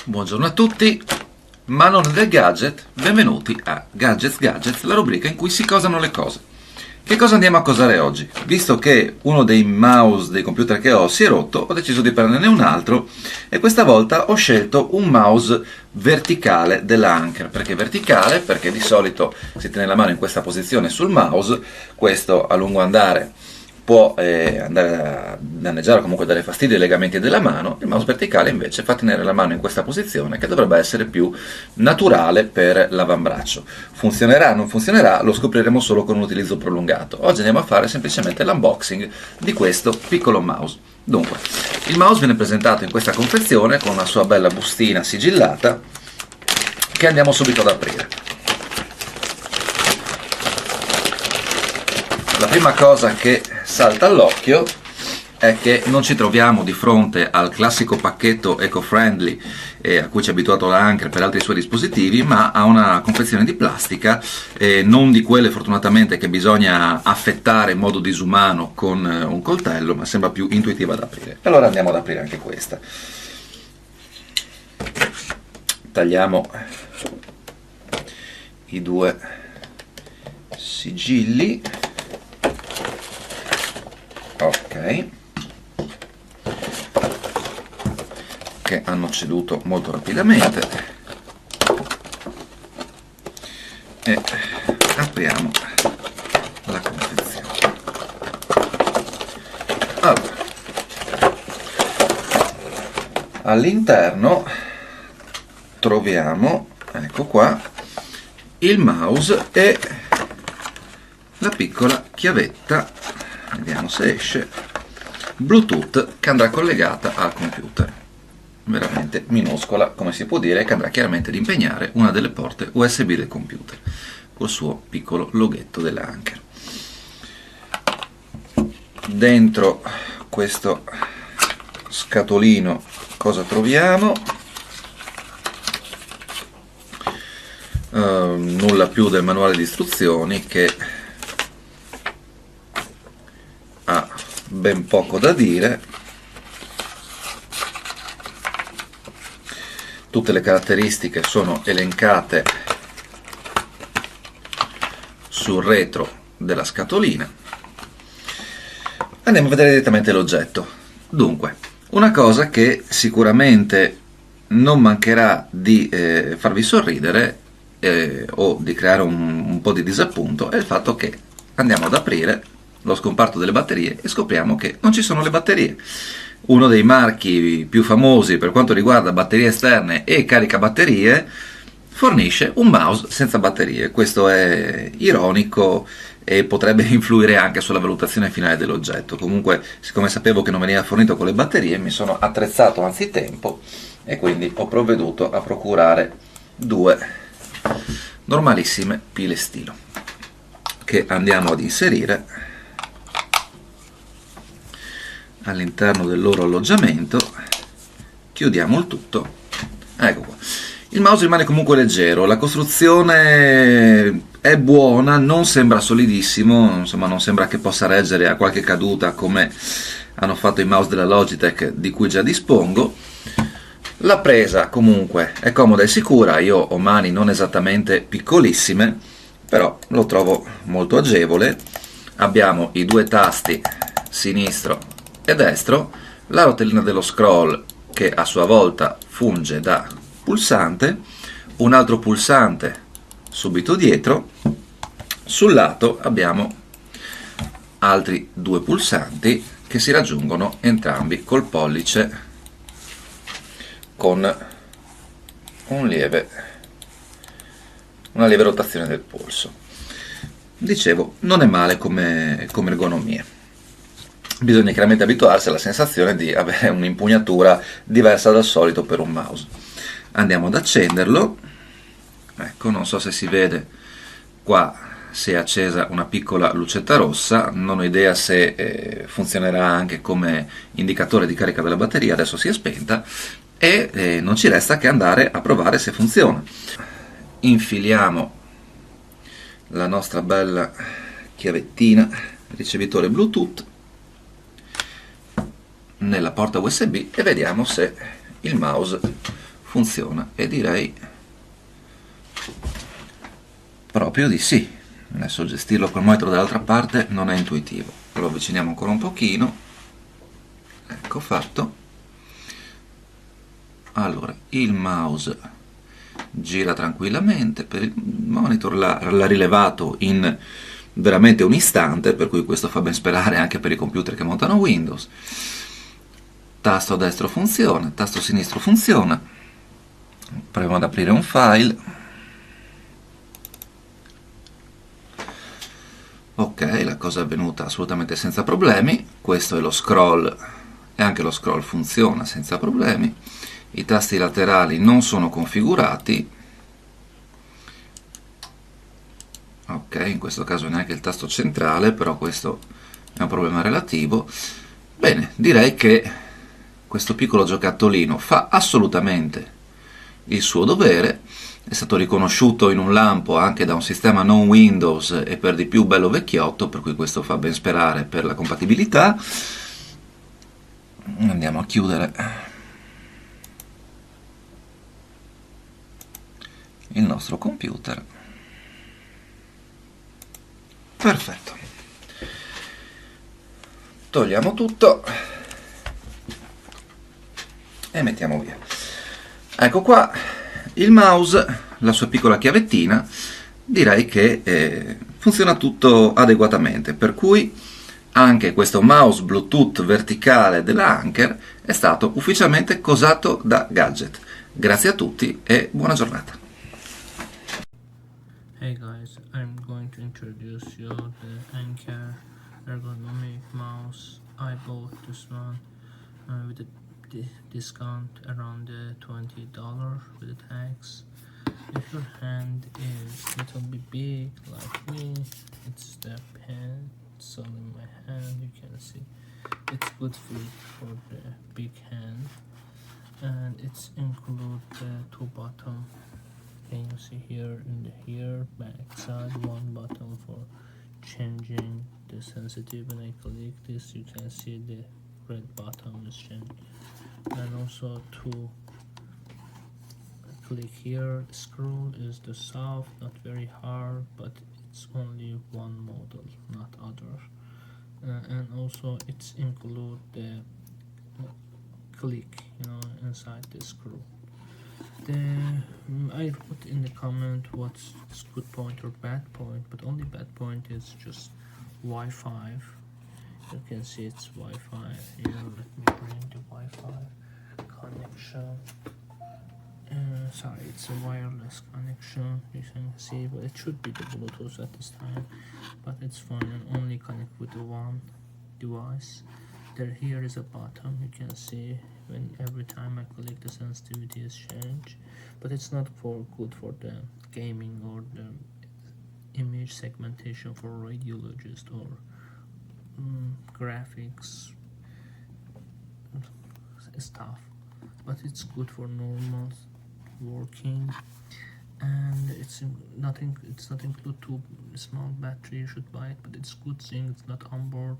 Buongiorno a tutti, Manon del Gadget, benvenuti a Gadgets, la rubrica in cui si cosano le cose. Che cosa andiamo a cosare oggi? Visto che uno dei mouse dei computer che ho si è rotto, ho deciso di prenderne un altro e questa volta ho scelto un mouse verticale dell'Anker. Perché verticale? Perché di solito si tiene la mano in questa posizione sul mouse, questo a lungo andare può andare a danneggiare o comunque dare fastidio ai legamenti della mano. Il mouse verticale invece fa tenere la mano in questa posizione che dovrebbe essere più naturale per l'avambraccio. Funzionerà o non funzionerà lo scopriremo solo con un utilizzo prolungato. Oggi andiamo a fare semplicemente l'unboxing di questo piccolo mouse. Dunque, il mouse viene presentato in questa confezione con una sua bella bustina sigillata che andiamo subito ad aprire. La prima cosa che salta all'occhio è che non ci troviamo di fronte al classico pacchetto eco-friendly a cui ci è abituato l'Anker per altri suoi dispositivi, ma a una confezione di plastica, non di quelle fortunatamente che bisogna affettare in modo disumano con un coltello, ma sembra più intuitiva da aprire. Allora andiamo ad aprire anche questa. Tagliamo i due sigilli. Ok, che hanno ceduto molto rapidamente, e apriamo la confezione. Allora, all'interno troviamo, ecco qua, il mouse e la piccola chiavetta, vediamo se esce, Bluetooth, che andrà collegata al computer, veramente minuscola come si può dire, che andrà chiaramente ad impegnare una delle porte USB del computer col suo piccolo loghetto dell'Anker. Dentro questo scatolino cosa troviamo? Nulla più del manuale di istruzioni, che ha ben poco da dire. Tutte le caratteristiche sono elencate sul retro della scatolina. Andiamo a vedere direttamente l'oggetto. Dunque, una cosa che sicuramente non mancherà di farvi sorridere o di creare un po' di disappunto è il fatto che andiamo ad aprire lo scomparto delle batterie e scopriamo che non ci sono le batterie. Uno dei marchi più famosi per quanto riguarda batterie esterne e caricabatterie fornisce un mouse senza batterie. Questo è ironico e potrebbe influire anche sulla valutazione finale dell'oggetto. Comunque, siccome sapevo che non veniva fornito con le batterie, mi sono attrezzato anzitempo e quindi ho provveduto a procurare due normalissime pile stilo che andiamo ad inserire all'interno del loro alloggiamento. Chiudiamo il tutto. Ecco qua. Il mouse rimane comunque leggero, la costruzione è buona, non sembra solidissimo, insomma non sembra che possa reggere a qualche caduta come hanno fatto i mouse della Logitech di cui già dispongo. La presa comunque è comoda e sicura, io ho mani non esattamente piccolissime, però lo trovo molto agevole. Abbiamo i due tasti sinistro e destro, la rotellina dello scroll che a sua volta funge da pulsante, un altro pulsante subito dietro, sul lato abbiamo altri due pulsanti che si raggiungono entrambi col pollice con una lieve rotazione del polso. Dicevo, non è male come ergonomia. Bisogna chiaramente abituarsi alla sensazione di avere un'impugnatura diversa dal solito per un mouse. Andiamo ad accenderlo. Ecco, non so se si vede qua, si è accesa una piccola lucetta rossa, non ho idea se funzionerà anche come indicatore di carica della batteria. Adesso si è spenta e non ci resta che andare a provare se funziona. Infiliamo la nostra bella chiavettina ricevitore Bluetooth nella porta USB e vediamo se il mouse funziona, e direi proprio di sì. Adesso gestirlo col monitor dall'altra parte non è intuitivo, lo avviciniamo ancora un pochino, ecco fatto. Allora, il mouse gira tranquillamente, per il monitor l'ha rilevato in veramente un istante, per cui questo fa ben sperare anche per i computer che montano Windows. Tasto destro funziona, tasto sinistro funziona. Proviamo ad aprire un file. Ok, la cosa è avvenuta assolutamente senza problemi. Questo è lo scroll, e anche lo scroll funziona senza problemi. I tasti laterali non sono configurati. Ok, in questo caso neanche il tasto centrale, però questo è un problema relativo. Bene, direi che questo piccolo giocattolino fa assolutamente il suo dovere, è stato riconosciuto in un lampo anche da un sistema non Windows e per di più bello vecchiotto, per cui questo fa ben sperare per la compatibilità. Andiamo a chiudere il nostro computer. Perfetto. Togliamo tutto e mettiamo via. Ecco qua il mouse, la sua piccola chiavettina, direi che funziona tutto adeguatamente, per cui anche questo mouse Bluetooth verticale della Anker è stato ufficialmente cosato da Gadget. Grazie a tutti e buona giornata. Hey guys, I'm going to introduce you the Anker Ergonomic mouse. I bought this one with a discount around $20 with the tax. If your hand is a little bit big like me, it's the pencil in my hand, you can see. It's good fit for the big hand, and it's include the two bottom. Can you see here in the here back side, one button for changing the sensitivity. When I click this, you can see the red button is changed, and also to click here, scroll is the soft, not very hard, but it's only one model, not other. And also it's include the click, inside the screw. I wrote in the comment what's good point or bad point, but only bad point is just Wi-Fi. You can see it's Wi-Fi here. Let me bring the Wi-Fi connection. Sorry, it's a wireless connection, you can see, but it should be the Bluetooth at this time, but it's fine, and only connect with the one device. Here is a button, you can see when every time I click the sensitivity is changed, but it's not good for the gaming or the image segmentation for radiologist or graphics stuff, but it's good for normal working. And it's not include too small battery, you should buy it, but it's good thing it's not on board.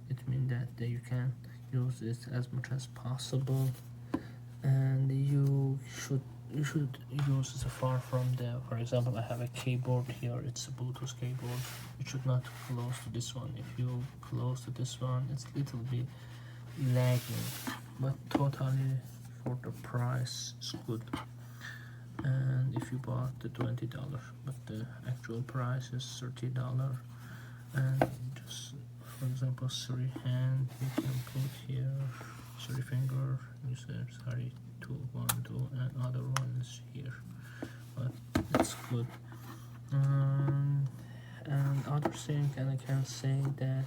It means that you can use it as much as possible, and you should use it far from the, for example, I have a keyboard here, it's a Bluetooth keyboard, you should not close to this one. If you close to this one, it's a little bit lagging, but totally for the price it's good. And if you bought the $20, but the actual price is $30, and just for example 3 hand, you can put here 3 finger, you said 2 1 2, and other one is here, but it's good. And other thing, and I can say that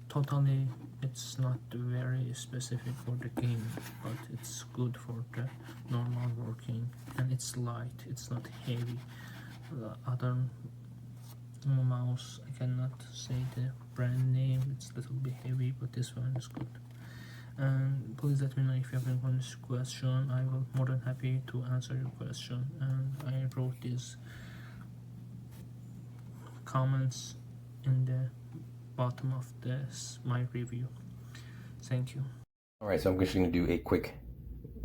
totally it's not very specific for the game, but it's good for the normal working, and it's light, it's not heavy. Other mouse, I cannot say the brand name, it's a little bit heavy, but this one is good. And please let me know if you have any question. I will more than happy to answer your question, and I wrote these comments in the bottom of my review. Thank you. All right, so I'm just going to do a quick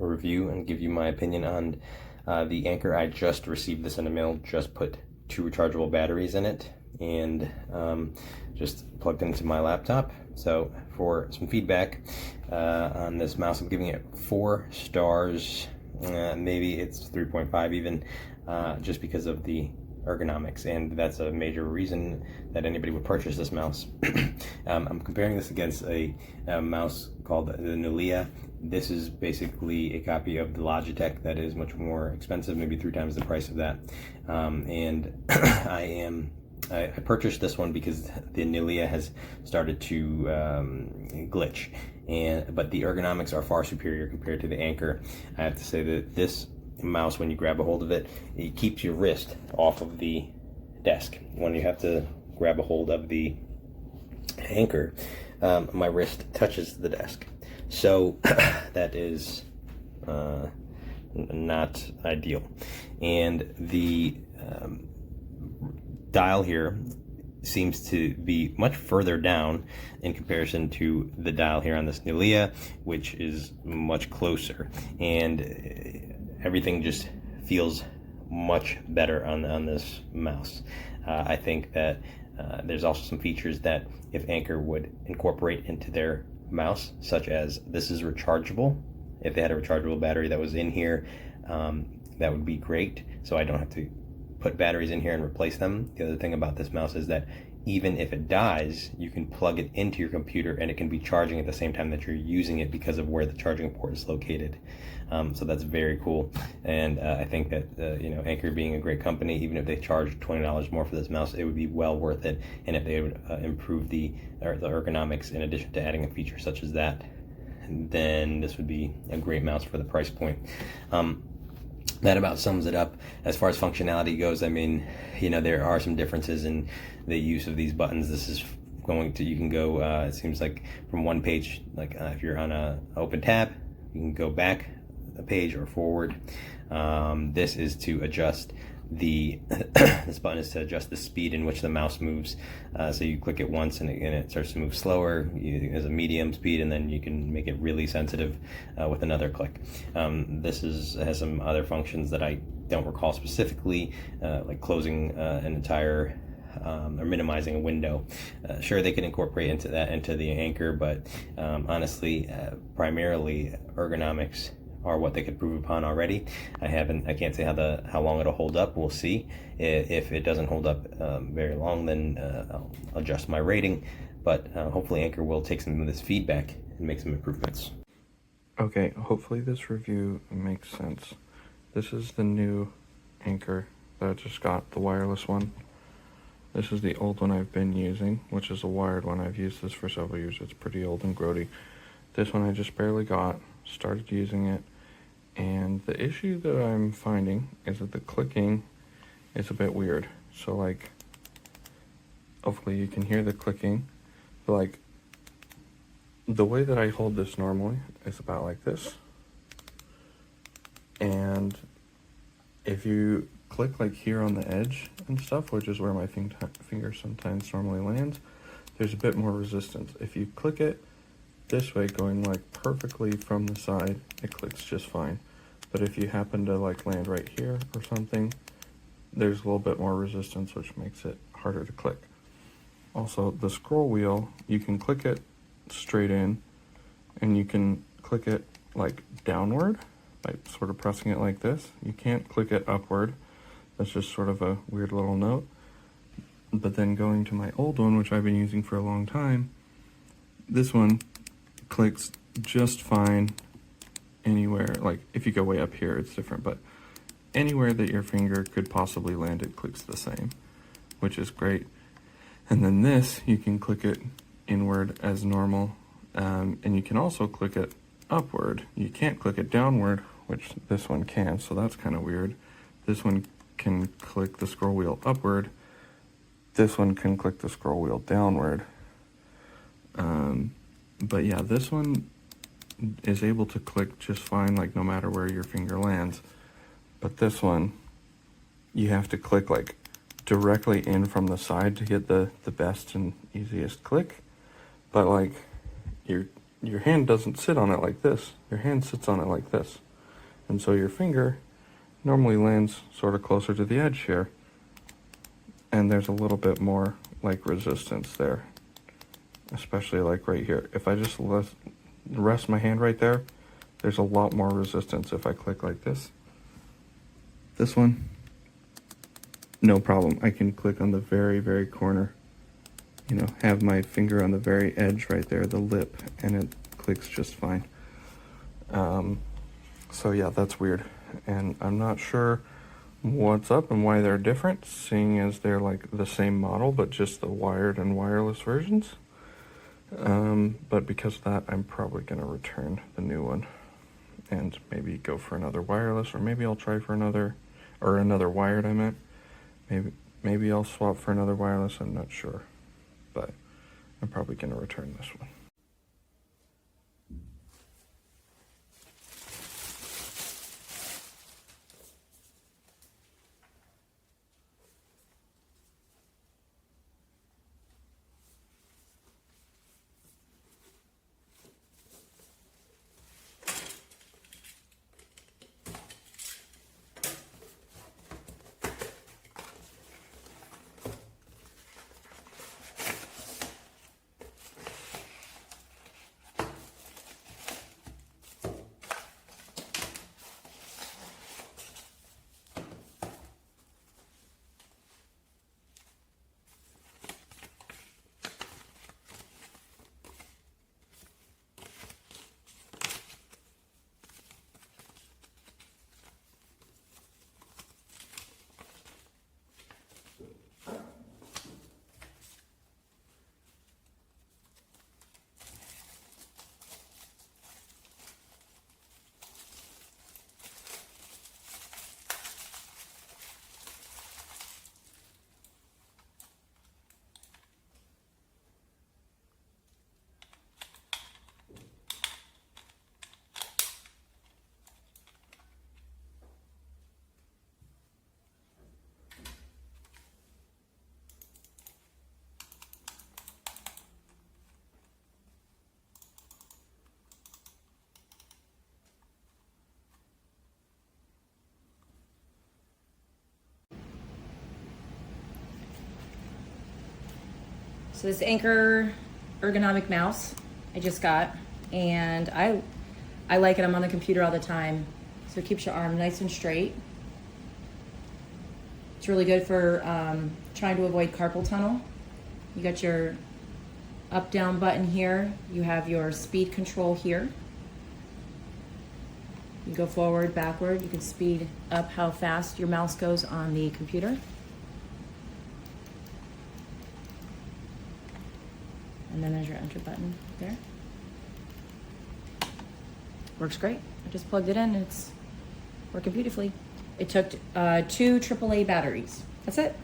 review and give you my opinion on the Anker. I just received this in the mail, just put 2 rechargeable batteries in it, and just plugged into my laptop. So for some feedback on this mouse, I'm giving it 4 stars. Maybe it's 3.5 even, just because of the ergonomics, and that's a major reason that anybody would purchase this mouse. I'm comparing this against a mouse called the Nulia. This is basically a copy of the Logitech that is much more expensive, maybe 3 times the price of that. And I purchased this one because the Nulia has started to glitch, but the ergonomics are far superior compared to the Anker. I have to say that this mouse, when you grab a hold of it, it keeps your wrist off of the desk. When you have to grab a hold of the Anker, my wrist touches the desk, so that is not ideal. And the dial here seems to be much further down in comparison to the dial here on this Nulia, which is much closer, and everything just feels much better on this mouse. I think that there's also some features that if Anker would incorporate into their mouse, such as this is rechargeable. If they had a rechargeable battery that was in here, that would be great, so I don't have to put batteries in here and replace them. The other thing about this mouse is that even if it dies, you can plug it into your computer and it can be charging at the same time that you're using it because of where the charging port is located. So that's very cool, and I think that Anker being a great company, even if they charge $20 more for this mouse, it would be well worth it. And if they would improve the ergonomics in addition to adding a feature such as that, then this would be a great mouse for the price point. That about sums it up. As far as functionality goes, I mean, there are some differences in the use of these buttons. This is you can go, it seems like from one page, like if you're on a open tab, you can go back a page or forward. This is to adjust this button is to adjust the speed in which the mouse moves. So you click it once and it starts to move slower. There's a medium speed, and then you can make it really sensitive with another click. This has some other functions that I don't recall specifically, like closing an entire or minimizing a window. Sure, they can incorporate into the Anker, but honestly, primarily ergonomics are what they could prove upon already. I can't say how long it'll hold up. We'll see. If it doesn't hold up very long, then I'll adjust my rating. But hopefully Anker will take some of this feedback and make some improvements. Okay, hopefully this review makes sense. This is the new Anker that I just got, the wireless one. This is the old one I've been using, which is a wired one. I've used this for several years. It's pretty old and grody. This one I just barely got, started using it, and the issue that I'm finding is that the clicking is a bit weird. So like, hopefully you can hear the clicking, but like, the way that I hold this normally is about like this, and if you click like here on the edge and stuff, which is where my finger sometimes normally lands, there's a bit more resistance. If you click it this way, going like perfectly from the side, it clicks just fine. But if you happen to like land right here or something, there's a little bit more resistance, which makes it harder to click. Also, the scroll wheel, you can click it straight in, and you can click it like downward by sort of pressing it like this. You can't click it upward. That's just sort of a weird little note. But then going to my old one, which I've been using for a long time, this one clicks just fine anywhere. Like if you go way up here, it's different, but anywhere that your finger could possibly land, it clicks the same, which is great. And then this, you can click it inward as normal, and you can also click it upward. You can't click it downward, which this one can, so that's kind of weird. This one can click the scroll wheel upward. This one can click the scroll wheel downward. But yeah, this one is able to click just fine, like no matter where your finger lands. But this one, you have to click like directly in from the side to get the best and easiest click. But like your hand doesn't sit on it like this. Your hand sits on it like this. And so your finger normally lands sort of closer to the edge here. And there's a little bit more like resistance there, especially like right here. If I just rest my hand right there, there's a lot more resistance. If I click like this one, no problem. I can click on the very, very corner, you know, have my finger on the very edge right there, the lip, and it clicks just fine. So yeah, that's weird. And I'm not sure what's up and why they're different, seeing as they're like the same model, but just the wired and wireless versions. But because of that, I'm probably going to return the new one and maybe go for another wireless, or maybe I'll try for another wired, I meant. Maybe I'll swap for another wireless, I'm not sure. But I'm probably going to return this one. So this Anker Ergonomic mouse I just got, and I like it. I'm on the computer all the time, so it keeps your arm nice and straight. It's really good for trying to avoid carpal tunnel. You got your up-down button here. You have your speed control here. You go forward, backward. You can speed up how fast your mouse goes on the computer. And then there's your enter button there. Works great. I just plugged it in and it's working beautifully. It took 2 AAA batteries. That's it.